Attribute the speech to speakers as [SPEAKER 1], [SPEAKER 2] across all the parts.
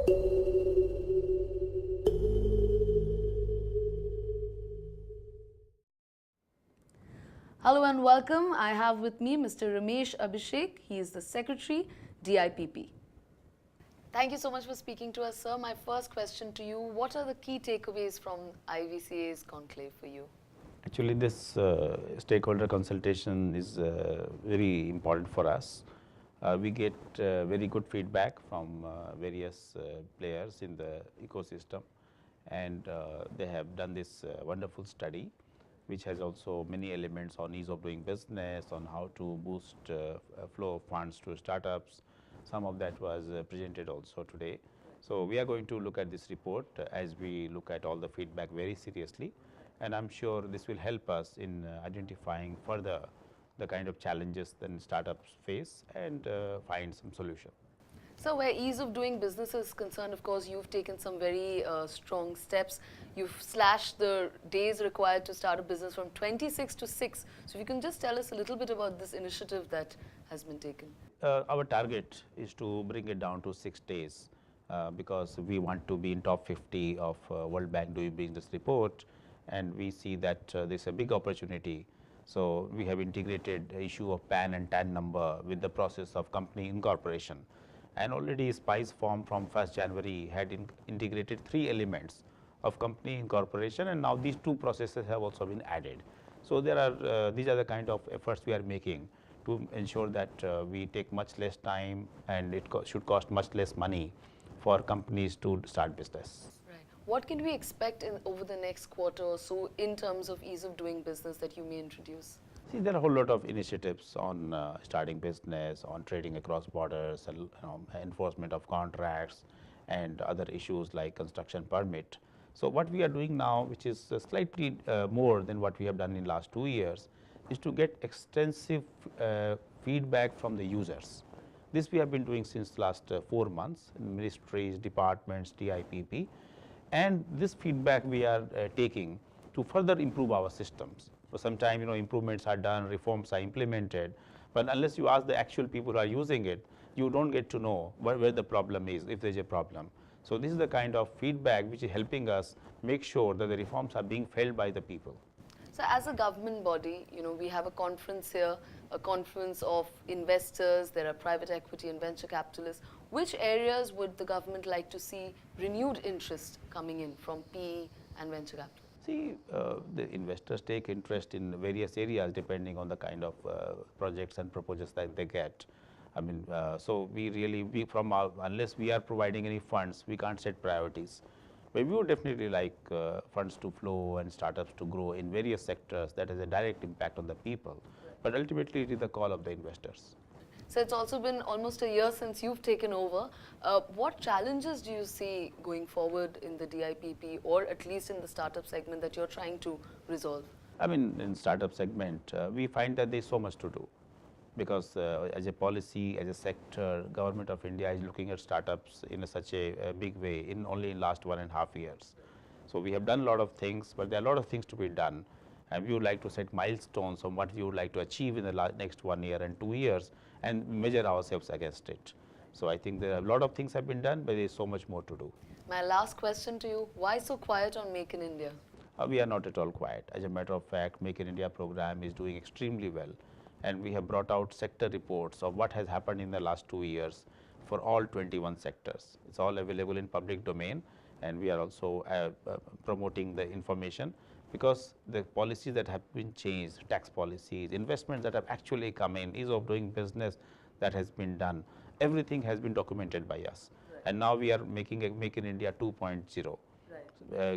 [SPEAKER 1] Hello and welcome. I have with me Mr. Ramesh Abhishek. He is the Secretary, DIPP. Thank you so much for speaking to us, sir. My first question to you, what are the key takeaways from IVCA's conclave for you?
[SPEAKER 2] Actually, this stakeholder consultation is very important for us. We get very good feedback from various players in the ecosystem, and they have done this wonderful study, which has also many elements on ease of doing business, on how to boost flow of funds to startups. Some of that was presented also today. So we are going to look at this report as we look at all the feedback very seriously, and I'm sure this will help us in identifying further the kind of challenges that startups face and find some solution.
[SPEAKER 1] So where ease of doing business is concerned, of course, you've taken some very strong steps. You've slashed the days required to start a business from 26 to 6. So if you can just tell us a little bit about this initiative that has been taken.
[SPEAKER 2] Our target is to bring it down to 6 days because we want to be in top 50 of World Bank Doing Business report, and we see that there's a big opportunity. So we have integrated the issue of PAN and TAN number with the process of company incorporation. And already SPICE form from 1st January had integrated 3 elements of company incorporation, and now these 2 processes have also been added. So there are these are the kind of efforts we are making to ensure that we take much less time, and it should cost much less money for companies to start business.
[SPEAKER 1] Right. What can we expect over the next quarter or so in terms of ease of doing business that you may introduce?
[SPEAKER 2] See, there are a whole lot of initiatives on starting business, on trading across borders, enforcement of contracts, and other issues like construction permit. So what we are doing now, which is slightly more than what we have done in last 2 years, is to get extensive feedback from the users. This we have been doing since last 4 months in ministries, departments, DIPP, and this feedback we are taking to further improve our systems. So sometimes improvements are done, reforms are implemented, but unless you ask the actual people who are using it, you don't get to know where the problem is, if there's a problem. So this is the kind of feedback which is helping us make sure that the reforms are being felt by the people.
[SPEAKER 1] So as a government body, we have a conference here, a conference of investors, there are private equity and venture capitalists. Which areas would the government like to see renewed interest coming in from PE and venture capital?
[SPEAKER 2] See, the investors take interest in various areas depending on the kind of projects and proposals that they get. I mean, so unless we are providing any funds, we can't set priorities. But we would definitely like funds to flow and startups to grow in various sectors that has a direct impact on the people. But ultimately, it is the call of the investors.
[SPEAKER 1] So it's also been almost a year since you've taken over. What challenges do you see going forward in the DIPP, or at least in the startup segment, that you're trying to resolve?
[SPEAKER 2] I mean, in startup segment, we find that there's so much to do, because as a policy, as a sector, Government of India is looking at startups in such a big way only in last 1.5 years. So we have done a lot of things, but there are a lot of things to be done, and we would like to set milestones on what we would like to achieve in the next 1 year and 2 years, and measure ourselves against it. So I think there are a lot of things have been done, but there is so much more to do.
[SPEAKER 1] My last question to you, why so quiet on Make in India?
[SPEAKER 2] We are not at all quiet. As a matter of fact, Make in India program is doing extremely well, and we have brought out sector reports of what has happened in the last 2 years for all 21 sectors. It's all available in public domain, and we are also promoting the information, because the policies that have been changed, tax policies, investments that have actually come in, ease of doing business that has been done, everything has been documented by us. Right. And now we are making a Make in India 2.0, right.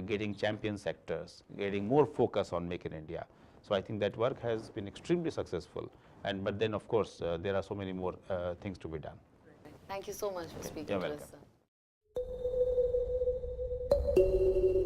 [SPEAKER 2] Getting champion sectors, getting more focus on Make in India. So I think that work has been extremely successful, but then of course there are so many more things to be done.
[SPEAKER 1] Thank you so much for speaking
[SPEAKER 2] You're
[SPEAKER 1] to
[SPEAKER 2] welcome.
[SPEAKER 1] us, sir.